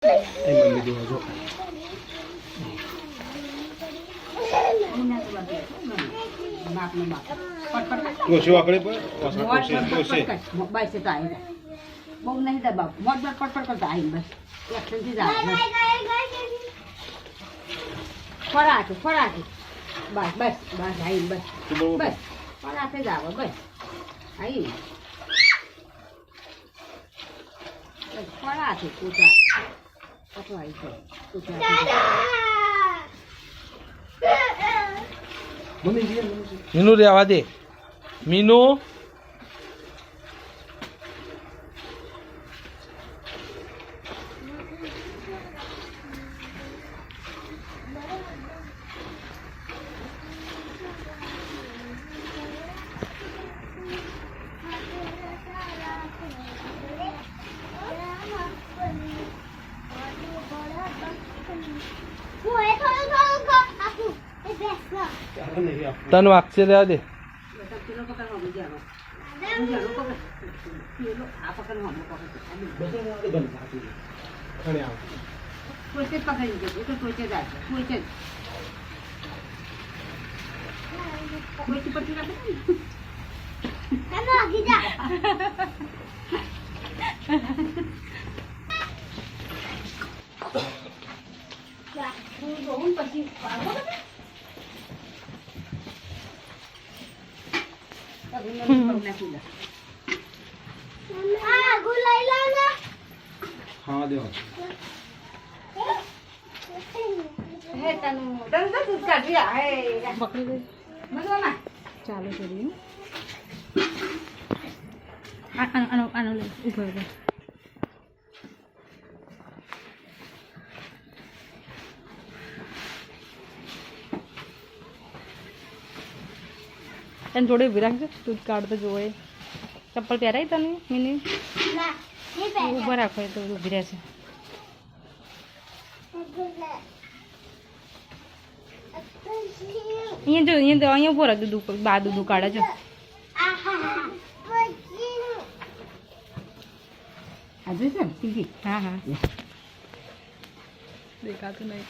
Mummy દેવા જો ઓછો આકડે પર ઓછો બસ તો આવી જાય બહુ નહીં દબાવ મોટ મોટ પટપટ કરતા આવી બસ એક્શનથી જ આવે ફરાકે બસ બસ બસ આવી બસ બસ ફરાકે જ આવે બસ આવી ફરાકે કૂચા કતો આવી છે કૂચા મીનુ રહેવા દે મીનુ તન વાગશે રહેવા દે હા દેવા ચાલુ કર્યું આનો લે ઉભો રહે તને જોડે ઉભી રાખજો દૂધ કાઢતો જોવે ચપ્પલ પહેરાય તને મિની ઉભો રાખો તો ઉભી રહેશે અહીંયા જો અહીંયા ઉભો રાખ દૂધ બા દૂધ કાઢે જો આજે છે ટીવી હા હા દેખાતું નહીં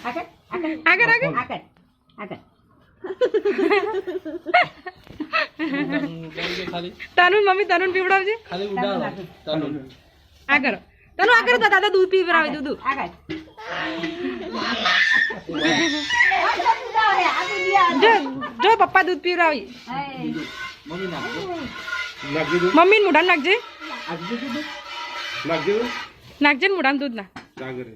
આગળ આગળ આગળ આગળ આગળ તનુન મમ્મી તનુન પીવડાવજે ખાલી ઉડાડો તનુ આગળ તનુ આગળ તો દાદા દૂધ પીવડાવે દૂધ આગળ જો પપ્પા દૂધ પીવડાવી મમ્મી નાખજો મમ્મી ને મોઢામાં નાખજે નાખજો નાખજે ને મોઢામાં દૂધ ના સાગર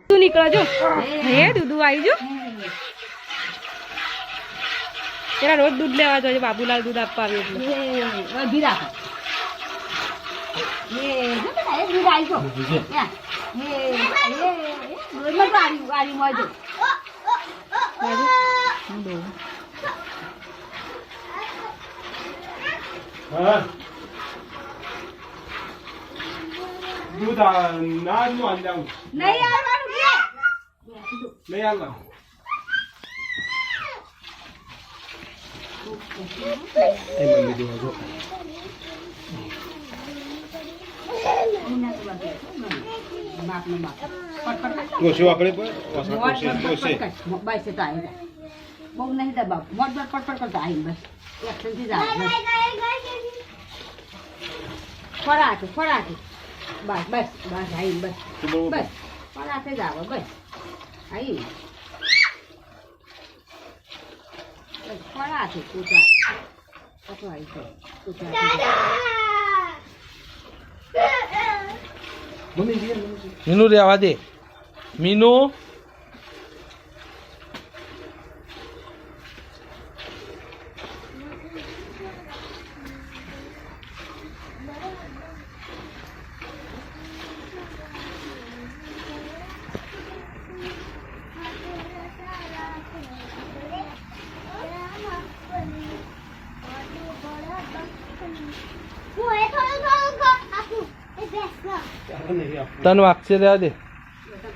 તું નીકળો જો હે દૂધ આવી જો તેરા રોજ દૂધ લેવા જોઈએ બાબુલાલ દૂધ આપવા આવે એટલે ઊભી રાખો એ જો બેટા એ દૂધ આવી જો આરી મોજો હા દૂધ ના નું આંદાવું નહીં આવવાનું કે નહીં આલા મમ્મી દેવા જો બાપનો બાપ ઓછો આકડે પર મોટ મોટ પટપટ બસ તો આવી જાય બહુ નહીં દબાવ મોટ મોટ પટપટ કરતા આવી બસ એક્શનથી જ આવે ફરાકે બસ બસ બસ આવી બસ બસ ફરાકે જ આવે બસ આવી ફરાકે કૂચા કતો આવી છે કૂચા મીનુ રહેવા દે મીનુ તને વાગશે રહેવા દે.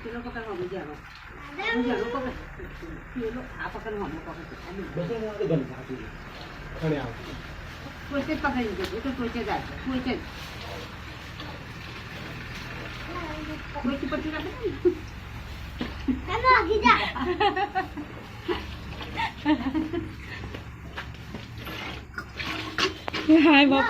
પેલો પકડ હમ જાનો પકડ પેલો આ પકડ હમ પકડ ખણે આવ પોતે પકડી દે તો પોતે જાય પોતે પોતે પકડી રાખે કાનો આગી જા હાય બાપ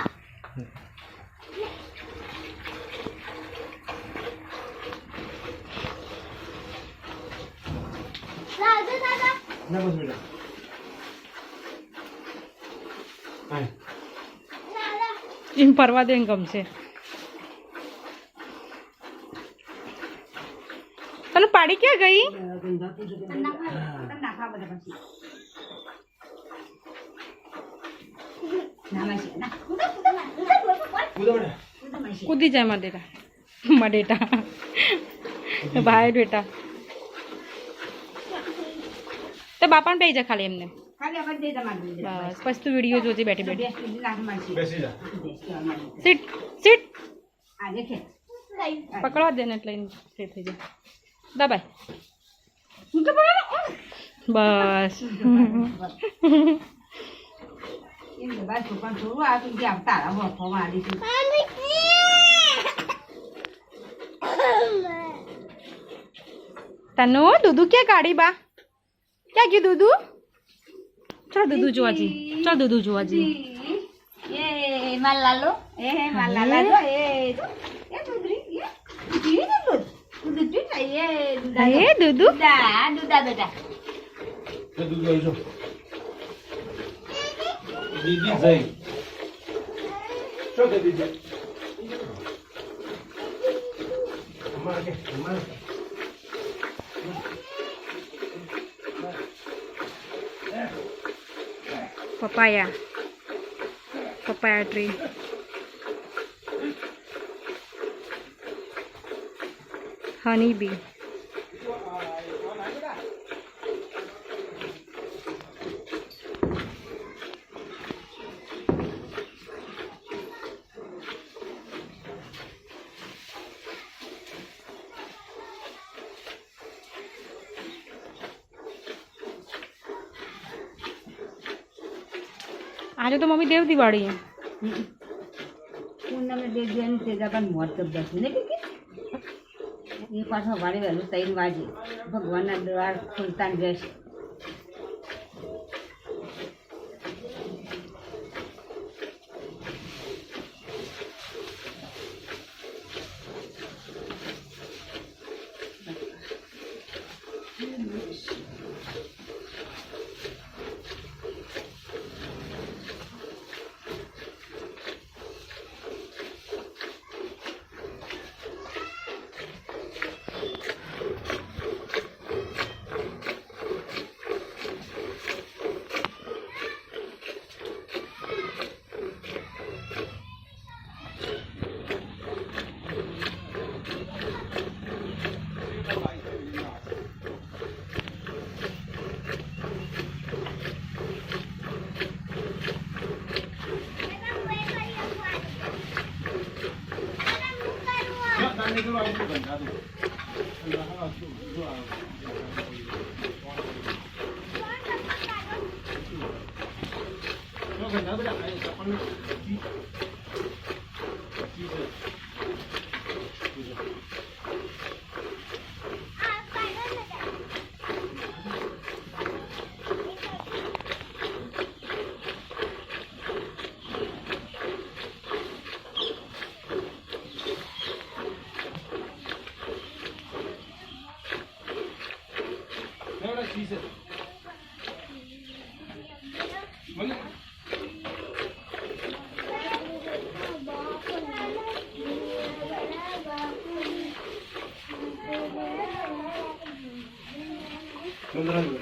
ના બસ બેટા આય એમ ફરવા દે ગમશે. તને પાડી ક્યાં ગઈ? નાખવા બધા પછી ના માસી ના કૂદો બેટા કૂદી જાય મારા ડેટા ભાઈ બેટા તો બાપાને પૈ જા ખાલી એમને ખાલી આપણે દે તમારે બસ પછી તું વિડીયો જોજે બેઠી બેઠી. નાખ માસી બેસી જા સીટ સીટ આ દેખે પકડવા દે ને એટલે તે થઈ જાય. દબાય બસ એમ બસ પણ થોડું આ તું જ્યાં તારા બોફોમાં આલી છે તનો દૂધુ ક્યાં કાઢી બા ક્યાં ગયું દૂધુ? ચાલ દૂધુ જોવા જઈએ. ચાલ દૂધુ જોવા જઈએ. એ માર લાલો એ માર લાલા એ દૂધરી એ દૂધ દૂધ એ હે દૂધુ દૂધા બેટા તો દૂધ લઈ જો દીદી જઈ શું કે દીદી અમાર કે અમાર પપાયા ટ્રી. હની બી આજે તો મમ્મી દેવ દિવાળી है. પૂનમે દેવજીની તેજા પણ મોત જબરદસ્ત ને કે એ પાછો વાળી વહેલું 3 વાગે ભગવાનના દ્વાર ખુલતા જશે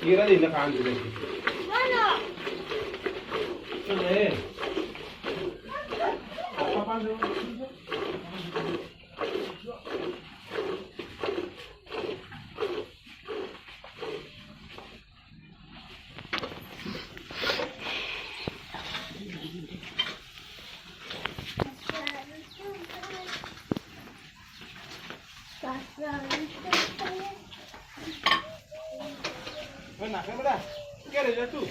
Kira din nakaano din. Ano? Eh. હવે નાખે બેટા શું કરે છે તું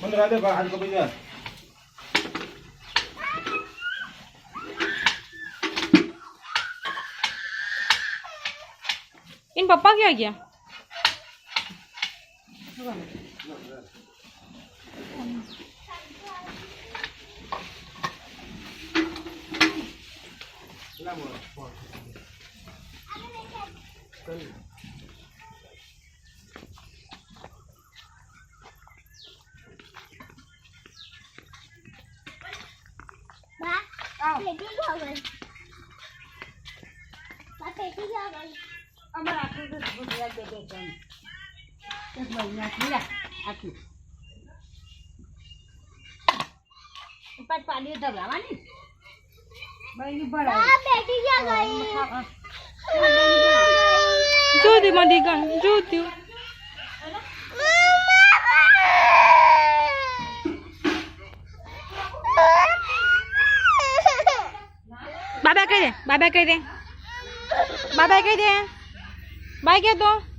મને રાધે હાથ કપી જા इन पप्पा क्या किया અમારે આટલું તો ગુજરાત બેઠે છે એક મહિના થયા આટલું પાછ પાડીએ ધબલાવાની બહેની ભરાય जो दी मदी गन जो दी बाबा कह दे बाबा कह दे बाबा कह दे बाय क्या तो